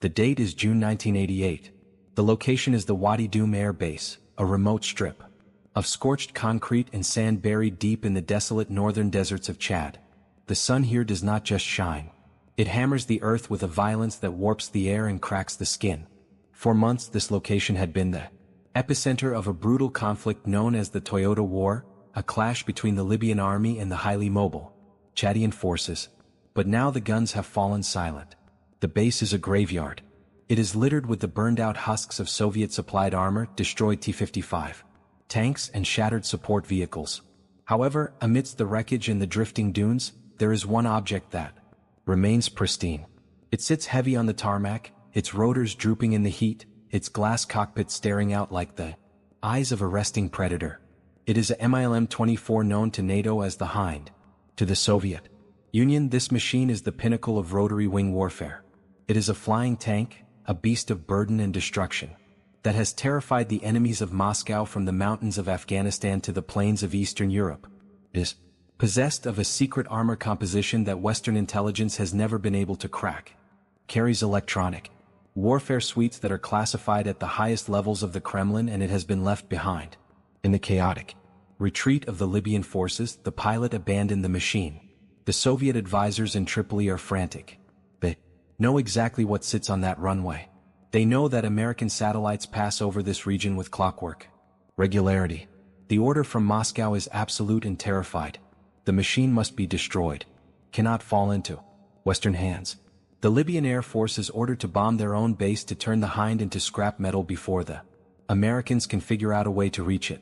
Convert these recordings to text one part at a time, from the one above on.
The date is June 1988. The location is the Wadi Doum Air Base, a remote strip of scorched concrete and sand buried deep in the desolate northern deserts of Chad. The sun here does not just shine. It hammers the earth with a violence that warps the air and cracks the skin. For months this location had been the epicenter of a brutal conflict known as the Toyota War, a clash between the Libyan army and the highly mobile Chadian forces. But now the guns have fallen silent. The base is a graveyard. It is littered with the burned-out husks of Soviet-supplied armor, destroyed T-55 tanks, and shattered support vehicles. However, amidst the wreckage and the drifting dunes, there is one object that remains pristine. It sits heavy on the tarmac, its rotors drooping in the heat, its glass cockpit staring out like the eyes of a resting predator. It is a Mi-24 known to NATO as the Hind. To the Soviet Union, this machine is the pinnacle of rotary wing warfare. It is a flying tank, a beast of burden and destruction, that has terrified the enemies of Moscow from the mountains of Afghanistan to the plains of Eastern Europe. It is possessed of a secret armor composition that Western intelligence has never been able to crack. Carries electronic warfare suites that are classified at the highest levels of the Kremlin, and it has been left behind. In the chaotic retreat of the Libyan forces, the pilot abandoned the machine. The Soviet advisors in Tripoli are frantic. They know exactly what sits on that runway. They know that American satellites pass over this region with clockwork regularity. The order from Moscow is absolute and terrified. The machine must be destroyed. Cannot fall into Western hands. The Libyan Air Force is ordered to bomb their own base to turn the Hind into scrap metal before the Americans can figure out a way to reach it.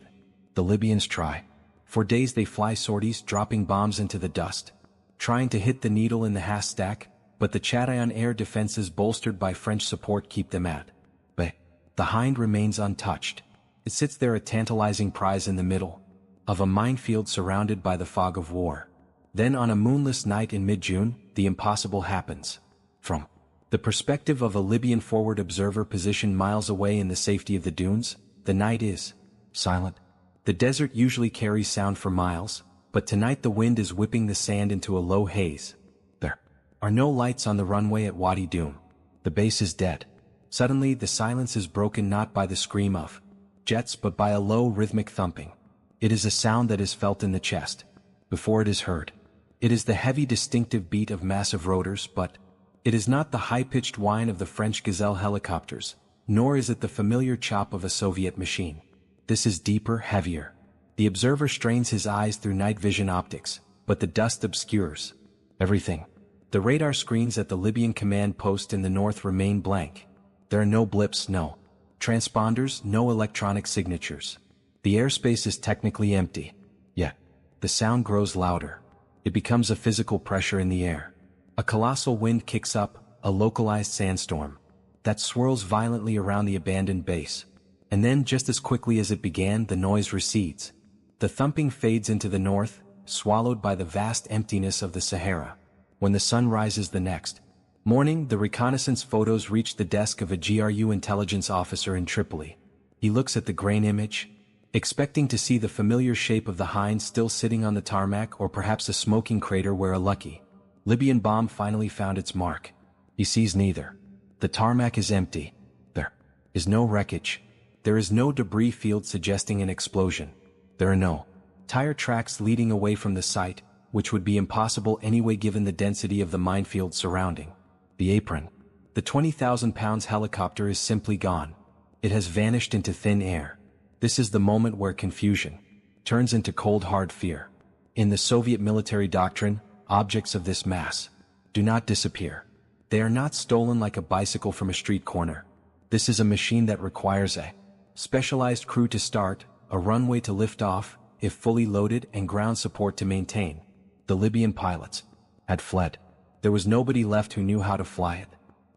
The Libyans try. For days they fly sorties, dropping bombs into the dust, trying to hit the needle in the haystack, but the Chadian air defenses bolstered by French support keep them at bay. The Hind remains untouched. It sits there, a tantalizing prize in the middle of a minefield surrounded by the fog of war. Then on a moonless night in mid-June, the impossible happens. From the perspective of a Libyan forward observer positioned miles away in the safety of the dunes, the night is silent. The desert usually carries sound for miles, but tonight the wind is whipping the sand into a low haze. There are no lights on the runway at Wadi Doum. The base is dead. Suddenly the silence is broken not by the scream of jets but by a low rhythmic thumping. It is a sound that is felt in the chest before it is heard. It is the heavy distinctive beat of massive rotors, but it is not the high-pitched whine of the French Gazelle helicopters, nor is it the familiar chop of a Soviet machine. This is deeper, heavier. The observer strains his eyes through night vision optics, but the dust obscures everything. The radar screens at the Libyan command post in the north remain blank. There are no blips, no transponders, no electronic signatures. The airspace is technically empty. Yet, the sound grows louder. It becomes a physical pressure in the air. A colossal wind kicks up, a localized sandstorm that swirls violently around the abandoned base. And then, just as quickly as it began, the noise recedes. The thumping fades into the north, swallowed by the vast emptiness of the Sahara. When the sun rises the next morning, the reconnaissance photos reach the desk of a GRU intelligence officer in Tripoli. He looks at the grain image, expecting to see the familiar shape of the Hind still sitting on the tarmac, or perhaps a smoking crater where a lucky Libyan bomb finally found its mark. He sees neither. The tarmac is empty. There is no wreckage. There is no debris field suggesting an explosion. There are no tire tracks leading away from the site, which would be impossible anyway given the density of the minefield surrounding the apron. The 20,000 pounds helicopter is simply gone. It has vanished into thin air. This is the moment where confusion turns into cold hard fear. In the Soviet military doctrine, objects of this mass do not disappear. They are not stolen like a bicycle from a street corner. This is a machine that requires a specialized crew to start, a runway to lift off, if fully loaded, and ground support to maintain. The Libyan pilots had fled. There was nobody left who knew how to fly it.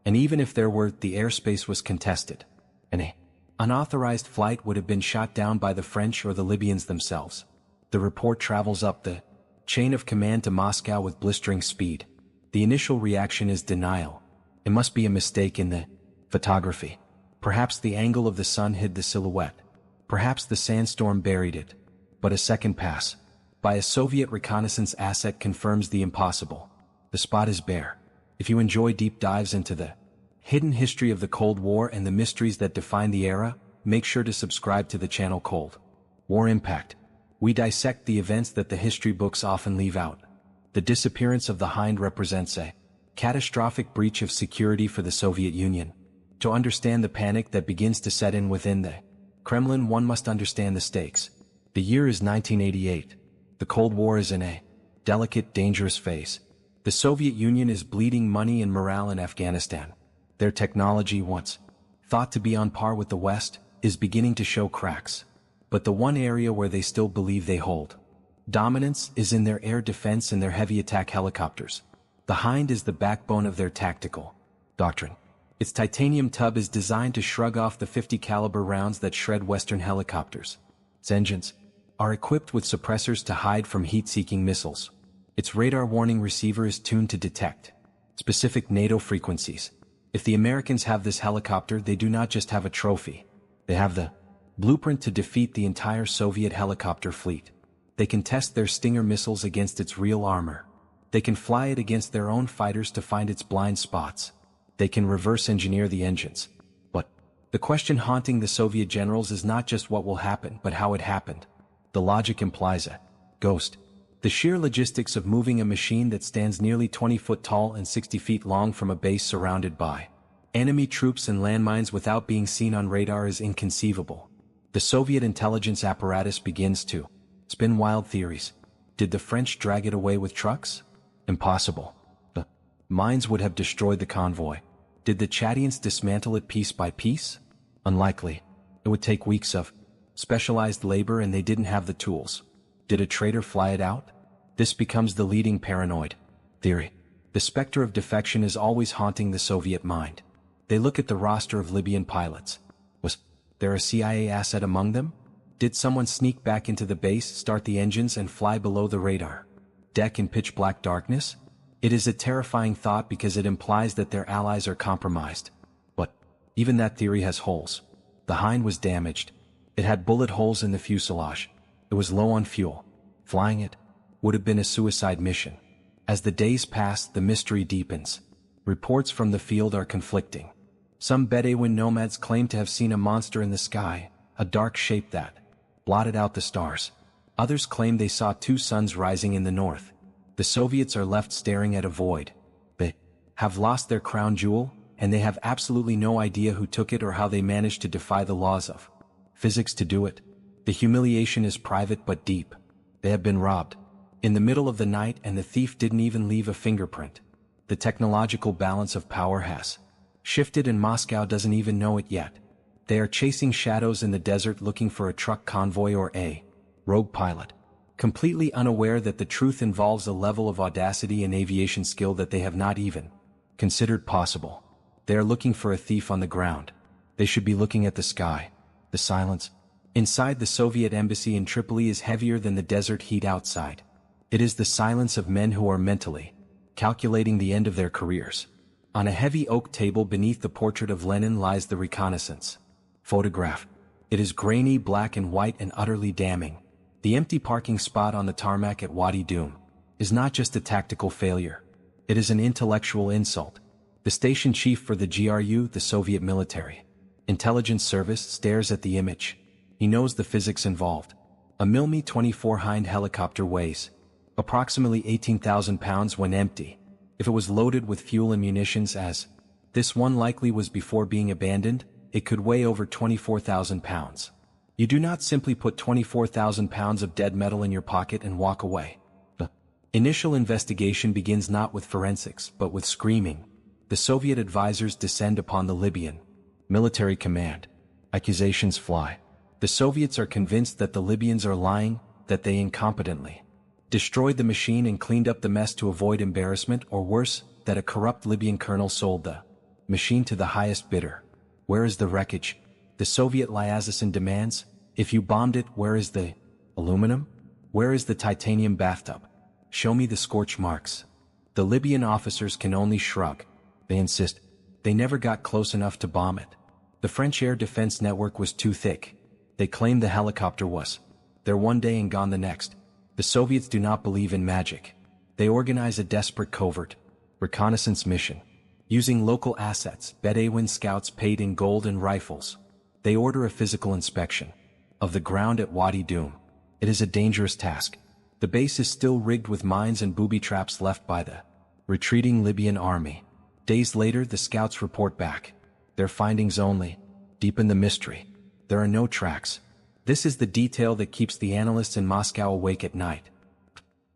And even if there were, the airspace was contested. An unauthorized flight would have been shot down by the French or the Libyans themselves. The report travels up the chain of command to Moscow with blistering speed. The initial reaction is denial. It must be a mistake in the photography. Perhaps the angle of the sun hid the silhouette. Perhaps the sandstorm buried it. But a second pass by a Soviet reconnaissance asset confirms the impossible. The spot is bare. If you enjoy deep dives into the hidden history of the Cold War and the mysteries that define the era, make sure to subscribe to the channel. Cold War Impact. We dissect the events that the history books often leave out. The disappearance of the Hind represents a catastrophic breach of security for the Soviet Union. To understand the panic that begins to set in within the Kremlin, one must understand the stakes. The year is 1988. The Cold War is in a delicate, dangerous phase. The Soviet Union is bleeding money and morale in Afghanistan. Their technology, once thought to be on par with the West, is beginning to show cracks. But the one area where they still believe they hold dominance is in their air defense and their heavy attack helicopters. The Hind is the backbone of their tactical doctrine. Its titanium tub is designed to shrug off the 50 caliber rounds that shred Western helicopters. Its engines are equipped with suppressors to hide from heat-seeking missiles. Its radar warning receiver is tuned to detect specific NATO frequencies. If the Americans have this helicopter, they do not just have a trophy. They have the blueprint to defeat the entire Soviet helicopter fleet. They can test their Stinger missiles against its real armor. They can fly it against their own fighters to find its blind spots. They can reverse engineer the engines. But the question haunting the Soviet generals is not just what will happen, but how it happened. The logic implies a ghost. The sheer logistics of moving a machine that stands nearly 20 foot tall and 60 feet long from a base surrounded by enemy troops and landmines without being seen on radar is inconceivable. The Soviet intelligence apparatus begins to spin wild theories. Did the French drag it away with trucks? Impossible. The mines would have destroyed the convoy. Did the Chadians dismantle it piece by piece? Unlikely. It would take weeks of specialized labor and they didn't have the tools. Did a traitor fly it out? This becomes the leading paranoid theory. The specter of defection is always haunting the Soviet mind. They look at the roster of Libyan pilots. Was there a CIA asset among them? Did someone sneak back into the base, start the engines and fly below the radar deck in pitch black darkness? It is a terrifying thought because it implies that their allies are compromised. But even that theory has holes. The Hind was damaged. It had bullet holes in the fuselage. It was low on fuel. Flying it would have been a suicide mission. As the days pass, the mystery deepens. Reports from the field are conflicting. Some Bedouin nomads claim to have seen a monster in the sky, a dark shape that blotted out the stars. Others claim they saw two suns rising in the north. The Soviets are left staring at a void. They have lost their crown jewel, and they have absolutely no idea who took it or how they managed to defy the laws of physics to do it. The humiliation is private but deep. They have been robbed in the middle of the night and the thief didn't even leave a fingerprint. The technological balance of power has shifted and Moscow doesn't even know it yet. They are chasing shadows in the desert looking for a truck convoy or a rogue pilot, completely unaware that the truth involves a level of audacity and aviation skill that they have not even considered possible. They are looking for a thief on the ground. They should be looking at the sky. The silence inside the Soviet embassy in Tripoli is heavier than the desert heat outside. It is the silence of men who are mentally calculating the end of their careers. On a heavy oak table beneath the portrait of Lenin lies the reconnaissance photograph. It is grainy, black and white and utterly damning. The empty parking spot on the tarmac at Wadi Dum is not just a tactical failure. It is an intellectual insult. The station chief for the GRU, the Soviet military intelligence service, stares at the image. He knows the physics involved. A Mi-24 Hind helicopter weighs approximately 18,000 pounds when empty. If it was loaded with fuel and munitions, as this one likely was before being abandoned, it could weigh over 24,000 pounds. You do not simply put 24,000 pounds of dead metal in your pocket and walk away. The initial investigation begins not with forensics, but with screaming. The Soviet advisors descend upon the Libyan military command. Accusations fly. The Soviets are convinced that the Libyans are lying, that they incompetently destroyed the machine and cleaned up the mess to avoid embarrassment, or worse, that a corrupt Libyan colonel sold the machine to the highest bidder. Where is the wreckage? The Soviet liaison demands. If you bombed it, where is the aluminum? Where is the titanium bathtub? Show me the scorch marks. The Libyan officers can only shrug. They insist. They never got close enough to bomb it. The French air defense network was too thick. They claimed the helicopter was there one day and gone the next. The Soviets do not believe in magic. They organize a desperate covert reconnaissance mission. Using local assets, Bedouin scouts paid in gold and rifles. They order a physical inspection of the ground at Wadi Dum. It is a dangerous task. The base is still rigged with mines and booby traps left by the retreating Libyan army. Days later, the scouts report back. Their findings only deepen the mystery. There are no tracks. This is the detail that keeps the analysts in Moscow awake at night.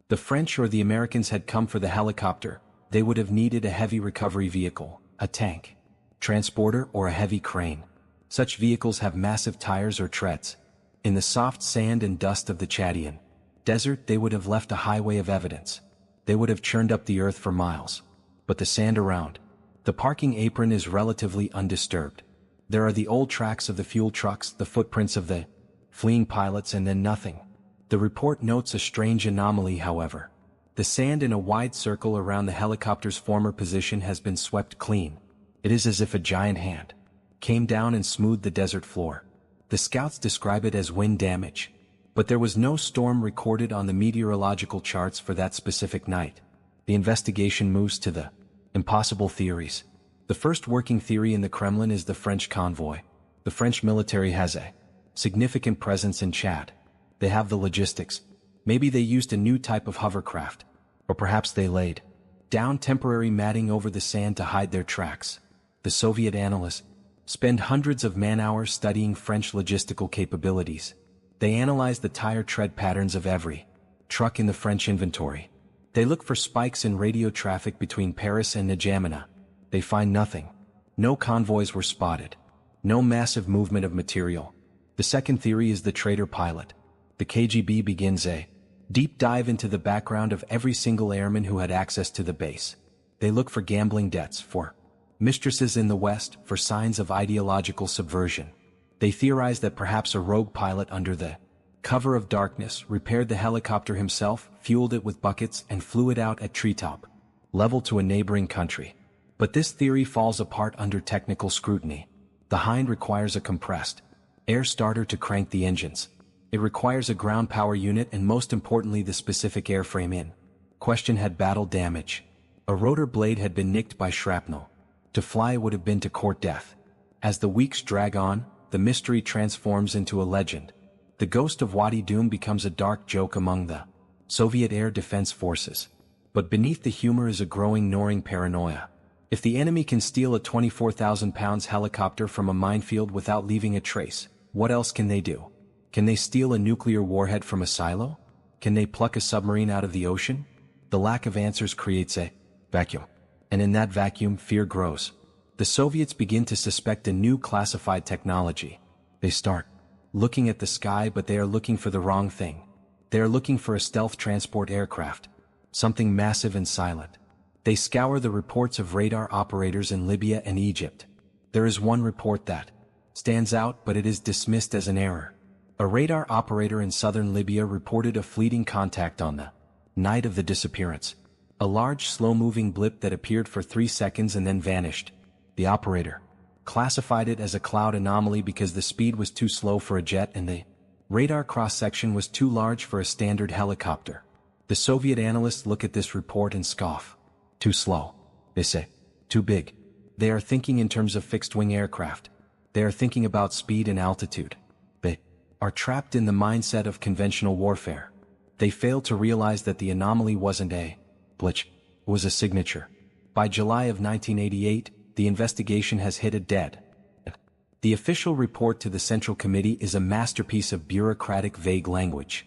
The French or the Americans had come for the helicopter. They would have needed a heavy recovery vehicle, a tank, transporter, or a heavy crane. Such vehicles have massive tires or treads. In the soft sand and dust of the Chadian desert, they would have left a highway of evidence. They would have churned up the earth for miles. But the sand around the parking apron is relatively undisturbed. There are the old tracks of the fuel trucks, the footprints of the fleeing pilots, and then nothing. The report notes a strange anomaly, however. The sand in a wide circle around the helicopter's former position has been swept clean. It is as if a giant hand came down and smoothed the desert floor. The scouts describe it as wind damage. But there was no storm recorded on the meteorological charts for that specific night. The investigation moves to the impossible theories. The first working theory in the Kremlin is the French convoy. The French military has a significant presence in Chad. They have the logistics. Maybe they used a new type of hovercraft. Or perhaps they laid down temporary matting over the sand to hide their tracks. The Soviet analysts spend hundreds of man-hours studying French logistical capabilities. They analyze the tire tread patterns of every truck in the French inventory. They look for spikes in radio traffic between Paris and N'Djamena. They find nothing. No convoys were spotted. No massive movement of material. The second theory is the traitor pilot. The KGB begins a deep dive into the background of every single airman who had access to the base. They look for gambling debts, for mistresses in the West, for signs of ideological subversion. They theorize that perhaps a rogue pilot under the cover of darkness repaired the helicopter himself, fueled it with buckets, and flew it out at treetop level to a neighboring country. But this theory falls apart under technical scrutiny. The Hind requires a compressed air starter to crank the engines. It requires a ground power unit and, most importantly, the specific airframe in question had battle damage. A rotor blade had been nicked by shrapnel. To fly would have been to court death. As the weeks drag on, the mystery transforms into a legend. The ghost of Wadi Dum becomes a dark joke among the Soviet air defense forces. But beneath the humor is a growing, gnawing paranoia. If the enemy can steal a 24,000-pound helicopter from a minefield without leaving a trace, what else can they do? Can they steal a nuclear warhead from a silo? Can they pluck a submarine out of the ocean? The lack of answers creates a vacuum. And in that vacuum, fear grows. The Soviets begin to suspect a new classified technology. They start looking at the sky, but they are looking for the wrong thing. They are looking for a stealth transport aircraft. Something massive and silent. They scour the reports of radar operators in Libya and Egypt. There is one report that stands out, but it is dismissed as an error. A radar operator in southern Libya reported a fleeting contact on the night of the disappearance. A large, slow-moving blip that appeared for 3 seconds and then vanished. The operator classified it as a cloud anomaly because the speed was too slow for a jet and the radar cross-section was too large for a standard helicopter. The Soviet analysts look at this report and scoff. Too slow. They say. Too big. They are thinking in terms of fixed-wing aircraft. They are thinking about speed and altitude. They are trapped in the mindset of conventional warfare. They fail to realize that the anomaly wasn't a glitch, it was a signature. By July of 1988, the investigation has hit a dead end. The official report to the Central Committee is a masterpiece of bureaucratic vague language.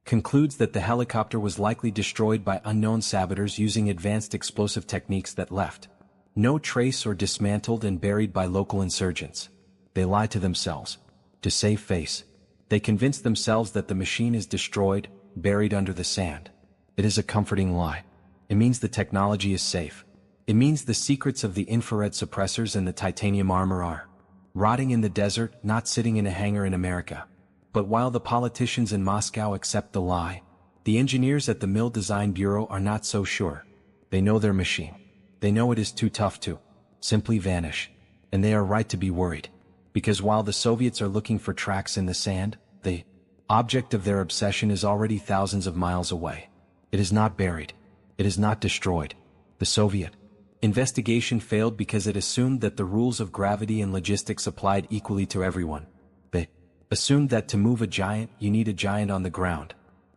Concludes that the helicopter was likely destroyed by unknown saboteurs using advanced explosive techniques that left no trace or dismantled and buried by local insurgents. They lie to themselves. To save face, they convince themselves that the machine is destroyed, buried under the sand. It is a comforting lie. It means the technology is safe. It means the secrets of the infrared suppressors and the titanium armor are rotting in the desert, not sitting in a hangar in America. But while the politicians in Moscow accept the lie, the engineers at the Mill Design Bureau are not so sure. They know their machine. They know it is too tough to simply vanish. And they are right to be worried. Because while the Soviets are looking for tracks in the sand, the object of their obsession is already thousands of miles away. It is not buried. It is not destroyed. The Soviet investigation failed because it assumed that the rules of gravity and logistics applied equally to everyone. They assumed that to move a giant, you need a giant on the ground.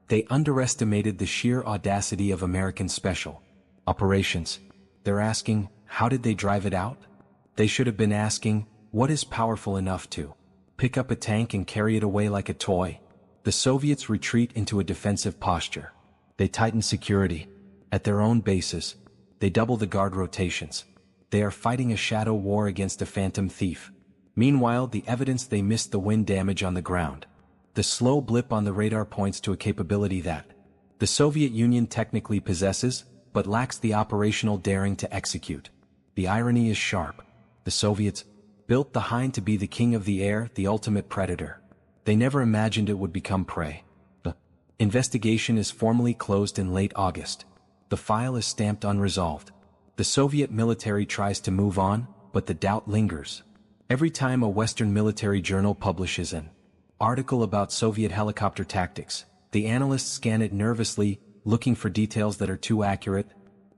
They underestimated the sheer audacity of American special operations. They're asking, how did they drive it out? They should have been asking, what is powerful enough to pick up a tank and carry it away like a toy? The Soviets retreat into a defensive posture. They tighten security. At their own bases, they double the guard rotations. They are fighting a shadow war against a phantom thief. Meanwhile, the evidence they missed the wind damage on the ground. The slow blip on the radar points to a capability that the Soviet Union technically possesses, but lacks the operational daring to execute. The irony is sharp. The Soviets built the Hind to be the king of the air, the ultimate predator. They never imagined it would become prey. The investigation is formally closed in late August. The file is stamped unresolved. The Soviet military tries to move on, but the doubt lingers. Every time a Western military journal publishes an article about Soviet helicopter tactics, the analysts scan it nervously, looking for details that are too accurate,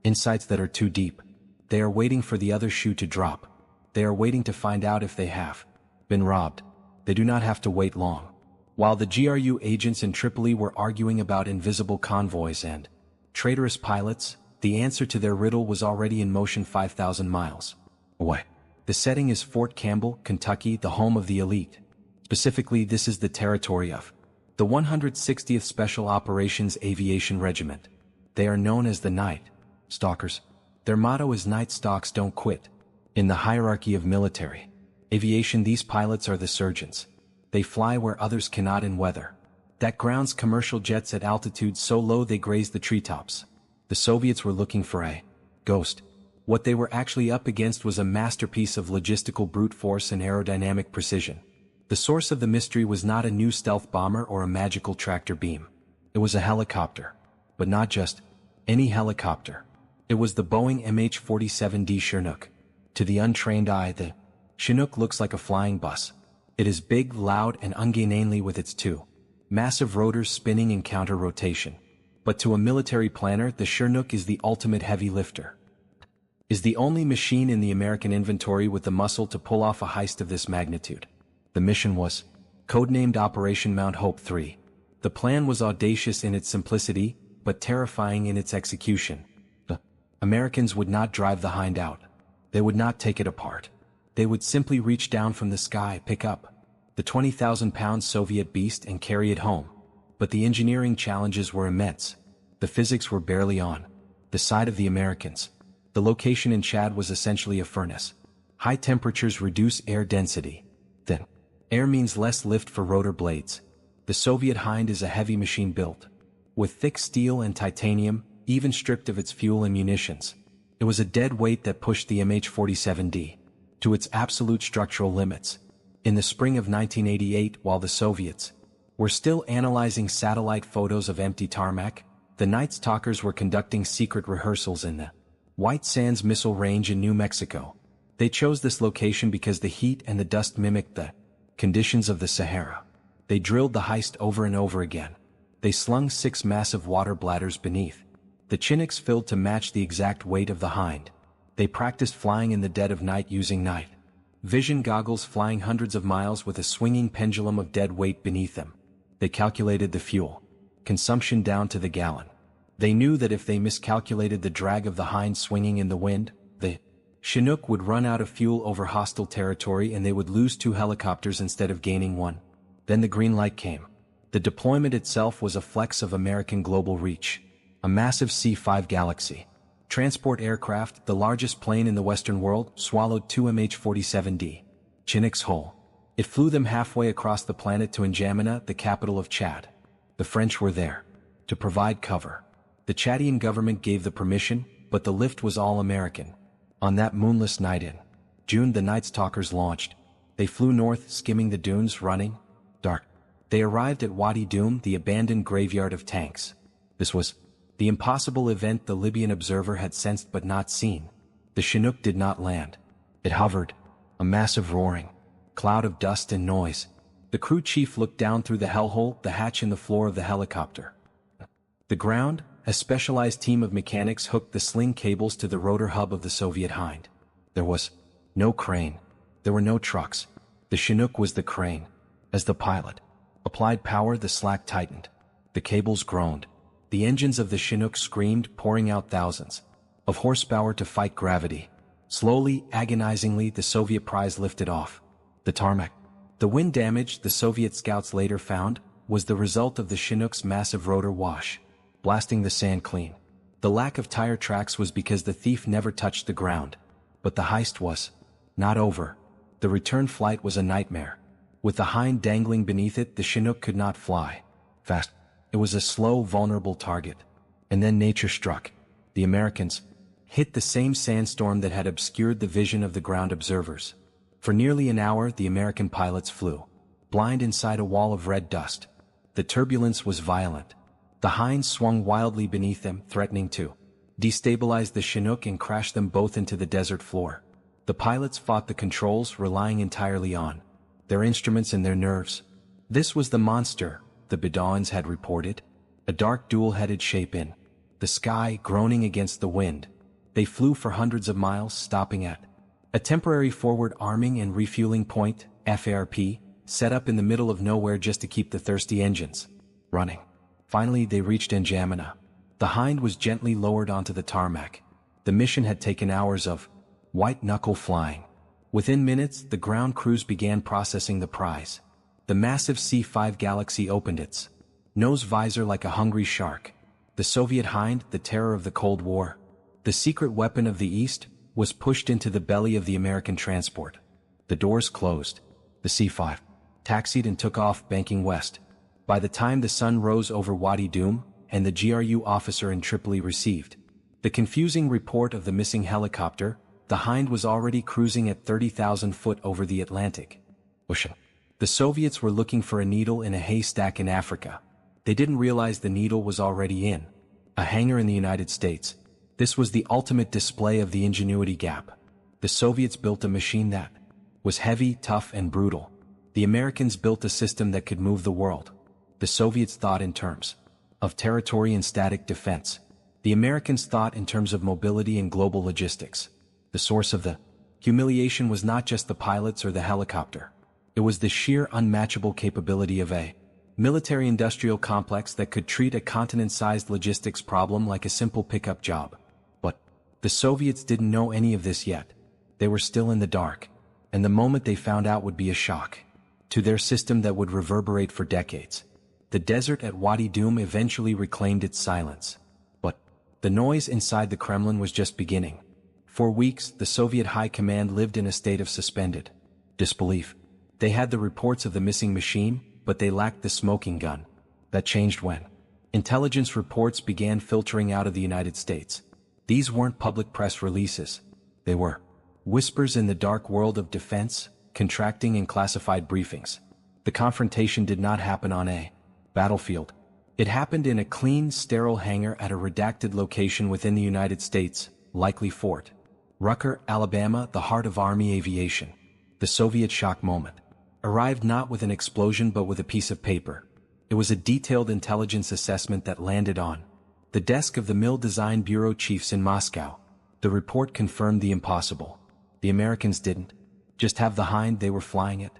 insights that are too deep. They are waiting for the other shoe to drop. They are waiting to find out if they have been robbed. They do not have to wait long. While the GRU agents in Tripoli were arguing about invisible convoys and traitorous pilots, the answer to their riddle was already in motion 5,000 miles away. The setting is Fort Campbell, Kentucky, the home of the elite. Specifically, this is the territory of the 160th Special Operations Aviation Regiment. They are known as the Night Stalkers. Their motto is Night Stalks Don't Quit. In the hierarchy of military aviation, these pilots are the surgeons. They fly where others cannot in weather that grounds commercial jets at altitudes so low they graze the treetops. The Soviets were looking for a ghost. What they were actually up against was a masterpiece of logistical brute force and aerodynamic precision. The source of the mystery was not a new stealth bomber or a magical tractor beam. It was a helicopter. But not just any helicopter. It was the Boeing MH-47D Chinook. To the untrained eye, the Chinook looks like a flying bus. It is big, loud, and ungainly with its two massive rotors spinning in counter-rotation. But to a military planner, the Chinook is the ultimate heavy lifter. Is the only machine in the American inventory with the muscle to pull off a heist of this magnitude. The mission was codenamed Operation Mount Hope 3. The plan was audacious in its simplicity, but terrifying in its execution. The Americans would not drive the Hind out. They would not take it apart. They would simply reach down from the sky, pick up the 20,000-pound Soviet beast and carry it home. But the engineering challenges were immense. The physics were barely on the side of the Americans. The location in Chad was essentially a furnace. High temperatures reduce air density. Then, air means less lift for rotor blades. The Soviet Hind is a heavy machine built with thick steel and titanium, even stripped of its fuel and munitions. It was a dead weight that pushed the MH-47D to its absolute structural limits. In the spring of 1988, while the Soviets were still analyzing satellite photos of empty tarmac, the Night Stalkers were conducting secret rehearsals in the White Sands Missile Range in New Mexico. They chose this location because the heat and the dust mimicked the conditions of the Sahara. They drilled the heist over and over again. They slung 6 massive water bladders beneath the Chinooks filled to match the exact weight of the Hind. They practiced flying in the dead of night using night vision goggles, flying hundreds of miles with a swinging pendulum of dead weight beneath them. They calculated the fuel consumption down to the gallon. They knew that if they miscalculated the drag of the Hind swinging in the wind, the Chinook would run out of fuel over hostile territory and they would lose 2 helicopters instead of gaining 1. Then the green light came. The deployment itself was a flex of American global reach. A massive C-5 Galaxy transport aircraft, the largest plane in the Western world, swallowed 2 MH-47D Chinooks whole. It flew them halfway across the planet to N'Djamena, the capital of Chad. The French were there to provide cover. The Chadian government gave the permission, but the lift was all American. On that moonless night in June, the Night Stalkers launched. They flew north, skimming the dunes, running dark. They arrived at Wadi Dum, the abandoned graveyard of tanks. This was the impossible event the Libyan observer had sensed but not seen. The Chinook did not land. It hovered, a massive roaring cloud of dust and noise. The crew chief looked down through the hellhole, the hatch in the floor of the helicopter. The ground, a specialized team of mechanics hooked the sling cables to the rotor hub of the Soviet Hind. There was no crane. There were no trucks. The Chinook was the crane. As the pilot applied power, the slack tightened. The cables groaned. The engines of the Chinook screamed, pouring out thousands of horsepower to fight gravity. Slowly, agonizingly, the Soviet prize lifted off the tarmac. The wind damage, the Soviet scouts later found, was the result of the Chinook's massive rotor wash, blasting the sand clean. The lack of tire tracks was because the thief never touched the ground. But the heist was not over. The return flight was a nightmare. With the Hind dangling beneath it, the Chinook could not fly fast. It was a slow, vulnerable target. And then nature struck. The Americans hit the same sandstorm that had obscured the vision of the ground observers. For nearly an hour, the American pilots flew blind inside a wall of red dust. The turbulence was violent. The Hind swung wildly beneath them, threatening to destabilize the Chinook and crash them both into the desert floor. The pilots fought the controls, relying entirely on their instruments and their nerves. This was the monster, the Bedouins had reported, a dark dual-headed shape in the sky, groaning against the wind. They flew for hundreds of miles, stopping at a temporary forward arming and refueling point, FARP, set up in the middle of nowhere just to keep the thirsty engines running. Finally, they reached N'Djamena. The Hind was gently lowered onto the tarmac. The mission had taken hours of white-knuckle flying. Within minutes, the ground crews began processing the prize. The massive C-5 Galaxy opened its nose visor like a hungry shark. The Soviet Hind, the terror of the Cold War, the secret weapon of the East, was pushed into the belly of the American transport. The doors closed. The C-5 taxied and took off, banking west. By the time the sun rose over Wadi Dum, and the GRU officer in Tripoli received the confusing report of the missing helicopter, the Hind was already cruising at 30,000 foot over the Atlantic Ocean. The Soviets were looking for a needle in a haystack in Africa. They didn't realize the needle was already in a hangar in the United States. This was the ultimate display of the ingenuity gap. The Soviets built a machine that was heavy, tough, and brutal. The Americans built a system that could move the world. The Soviets thought in terms of territory and static defense. The Americans thought in terms of mobility and global logistics. The source of the humiliation was not just the pilots or the helicopter. It was the sheer unmatchable capability of a military-industrial complex that could treat a continent-sized logistics problem like a simple pickup job. But the Soviets didn't know any of this yet. They were still in the dark, and the moment they found out would be a shock to their system that would reverberate for decades. The desert at Wadi Dum eventually reclaimed its silence. But the noise inside the Kremlin was just beginning. For weeks, the Soviet High Command lived in a state of suspended disbelief. They had the reports of the missing machine, but they lacked the smoking gun. That changed when intelligence reports began filtering out of the United States. These weren't public press releases. They were whispers in the dark world of defense, contracting and classified briefings. The confrontation did not happen on a battlefield. It happened in a clean, sterile hangar at a redacted location within the United States, likely Fort Rucker, Alabama, the heart of Army aviation. The Soviet shock moment arrived not with an explosion but with a piece of paper. It was a detailed intelligence assessment that landed on the desk of the Mil Design Bureau chiefs in Moscow. The report confirmed the impossible. The Americans didn't just have the Hind, they were flying it.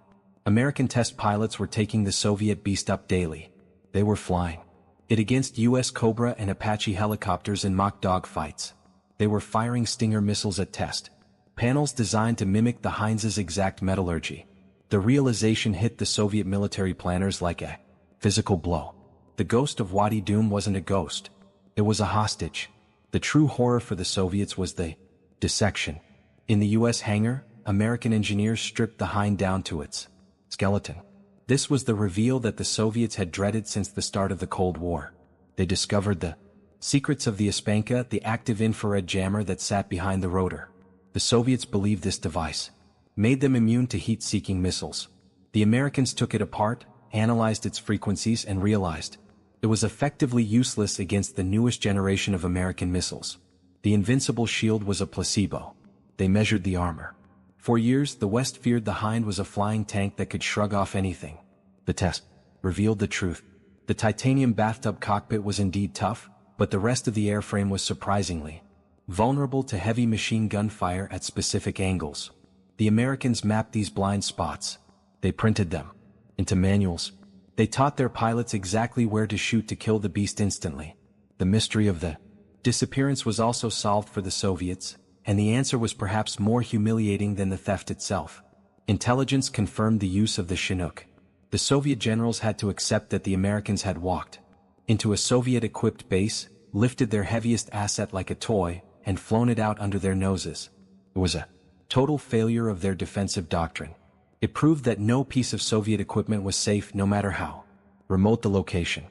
American test pilots were taking the Soviet beast up daily. They were flying it against U.S. Cobra and Apache helicopters in mock dogfights. They were firing Stinger missiles at test panels designed to mimic the Hind's exact metallurgy. The realization hit the Soviet military planners like a physical blow. The ghost of Wadi Dum wasn't a ghost. It was a hostage. The true horror for the Soviets was the dissection. In the U.S. hangar, American engineers stripped the Hind down to its skeleton. This was the reveal that the Soviets had dreaded since the start of the Cold War. They discovered the secrets of the Ispanka, the active infrared jammer that sat behind the rotor. The Soviets believed this device made them immune to heat-seeking missiles. The Americans took it apart, analyzed its frequencies, and realized it was effectively useless against the newest generation of American missiles. The invincible shield was a placebo. They measured the armor. For years, the West feared the Hind was a flying tank that could shrug off anything. The test revealed the truth. The titanium bathtub cockpit was indeed tough, but the rest of the airframe was surprisingly vulnerable to heavy machine gun fire at specific angles. The Americans mapped these blind spots. They printed them into manuals. They taught their pilots exactly where to shoot to kill the beast instantly. The mystery of the disappearance was also solved for the Soviets, and the answer was perhaps more humiliating than the theft itself. Intelligence confirmed the use of the Chinook. The Soviet generals had to accept that the Americans had walked into a Soviet-equipped base, lifted their heaviest asset like a toy, and flown it out under their noses. It was a total failure of their defensive doctrine. It proved that no piece of Soviet equipment was safe no matter how remote the location.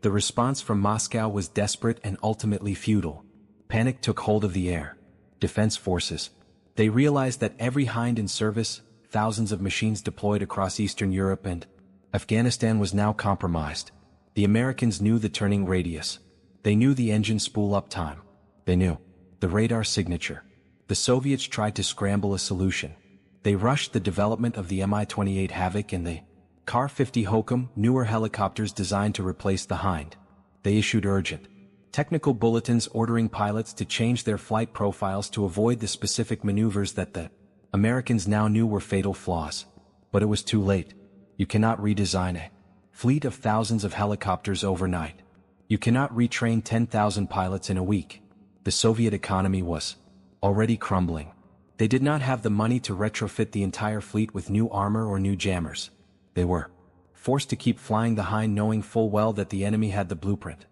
The response from Moscow was desperate and ultimately futile. Panic took hold of the air defense forces. They realized that every Hind in service, thousands of machines deployed across Eastern Europe and Afghanistan was now compromised. The Americans knew the turning radius. They knew the engine spool-up time. They knew the radar signature. The Soviets tried to scramble a solution. They rushed the development of the Mi-28 Havoc and the Kar-50 Hokum, newer helicopters designed to replace the Hind. They issued urgent technical bulletins ordering pilots to change their flight profiles to avoid the specific maneuvers that the Americans now knew were fatal flaws. But it was too late. You cannot redesign a fleet of thousands of helicopters overnight. You cannot retrain 10,000 pilots in a week. The Soviet economy was already crumbling. They did not have the money to retrofit the entire fleet with new armor or new jammers. They were forced to keep flying the Hind knowing full well that the enemy had the blueprint.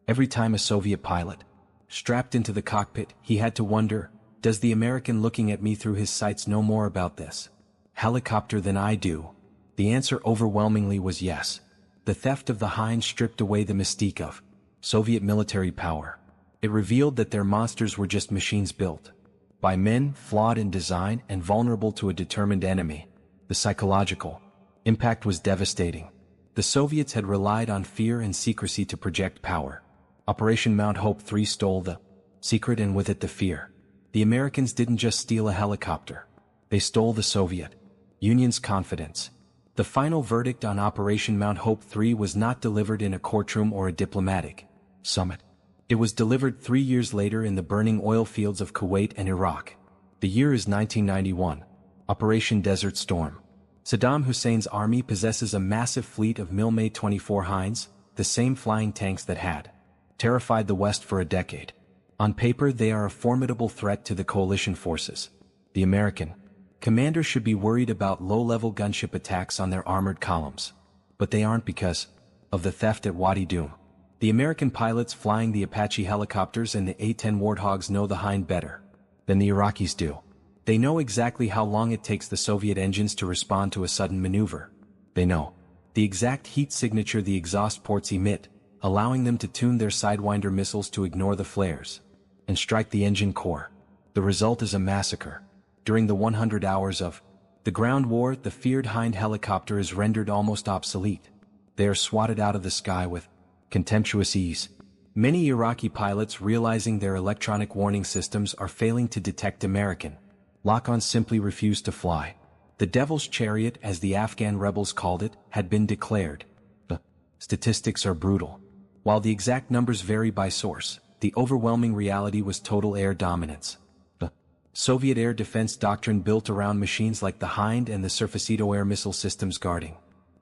Every time a Soviet pilot strapped into the cockpit, he had to wonder, does the American looking at me through his sights know more about this helicopter than I do? The answer overwhelmingly was yes. The theft of the Hind stripped away the mystique of Soviet military power. It revealed that their monsters were just machines built by men, flawed in design and vulnerable to a determined enemy. The psychological impact was devastating. The Soviets had relied on fear and secrecy to project power. Operation Mount Hope 3 stole the secret and with it the fear. The Americans didn't just steal a helicopter. They stole the Soviet Union's confidence. The final verdict on Operation Mount Hope 3 was not delivered in a courtroom or a diplomatic summit. It was delivered 3 years later in the burning oil fields of Kuwait and Iraq. The year is 1991. Operation Desert Storm. Saddam Hussein's army possesses a massive fleet of Mi-24 Hinds, the same flying tanks that had terrified the West for a decade. On paper, they are a formidable threat to the coalition forces. The American commander should be worried about low-level gunship attacks on their armored columns. But they aren't because of the theft at Wadi Dum. The American pilots flying the Apache helicopters and the A-10 Warthogs know the Hind better than the Iraqis do. They know exactly how long it takes the Soviet engines to respond to a sudden maneuver. They know the exact heat signature the exhaust ports emit, allowing them to tune their Sidewinder missiles to ignore the flares and strike the engine core. The result is a massacre. During the 100 hours of the ground war, the feared Hind helicopter is rendered almost obsolete. They are swatted out of the sky with contemptuous ease. Many Iraqi pilots, realizing their electronic warning systems are failing to detect American lock-ons, simply refused to fly. The Devil's Chariot, as the Afghan rebels called it, had been declared. The statistics are brutal. While the exact numbers vary by source, the overwhelming reality was total air dominance. The Soviet air defense doctrine built around machines like the Hind and the Surfacito air missile systems guarding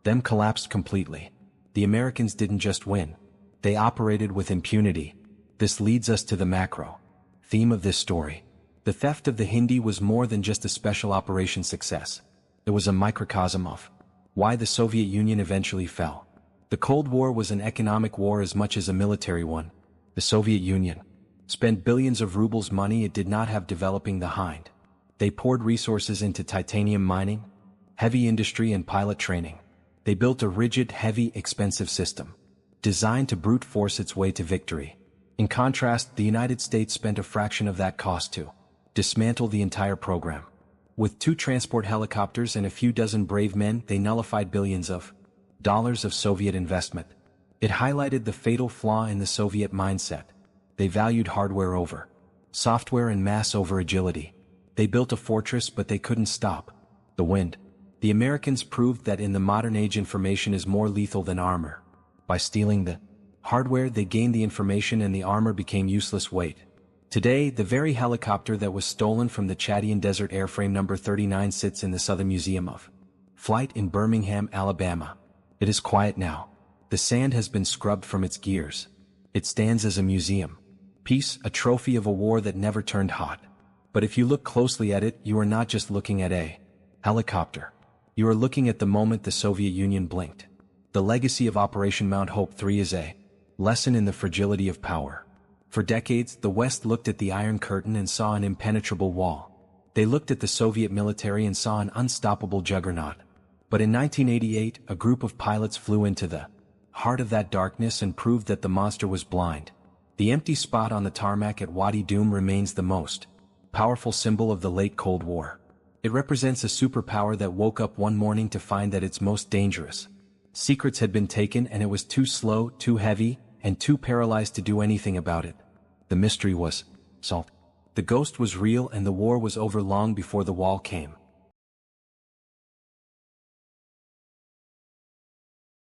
them collapsed completely. The Americans didn't just win. They operated with impunity. This leads us to the macro theme of this story. The theft of the Hind-D was more than just a special operation success. It was a microcosm of why the Soviet Union eventually fell. The Cold War was an economic war as much as a military one. The Soviet Union spent billions of rubles money it did not have developing the Hind. They poured resources into titanium mining, heavy industry and pilot training. They built a rigid, heavy, expensive system designed to brute force its way to victory. In contrast, the United States spent a fraction of that cost to dismantle the entire program. With 2 transport helicopters and a few dozen brave men, they nullified billions of dollars of Soviet investment. It highlighted the fatal flaw in the Soviet mindset. They valued hardware over software and mass over agility. They built a fortress, but they couldn't stop the wind. The Americans proved that in the modern age information is more lethal than armor. By stealing the Hardware, they gained the information and the armor became useless weight. Today, the very helicopter that was stolen from the Chadian Desert Airframe number 39 sits in the Southern Museum of Flight in Birmingham, Alabama. It is quiet now. The sand has been scrubbed from its gears. It stands as a museum piece, a trophy of a war that never turned hot. But if you look closely at it, you are not just looking at a helicopter. You are looking at the moment the Soviet Union blinked. The legacy of Operation Mount Hope 3 is a lesson in the fragility of power. For decades, the West looked at the Iron Curtain and saw an impenetrable wall. They looked at the Soviet military and saw an unstoppable juggernaut. But in 1988, a group of pilots flew into the heart of that darkness and proved that the monster was blind. The empty spot on the tarmac at Wadi Dum remains the most powerful symbol of the late Cold War. It represents a superpower that woke up one morning to find that its most dangerous secrets had been taken, and it was too slow, too heavy, and too paralyzed to do anything about it. The mystery was solved. The ghost was real and the war was over long before the wall came.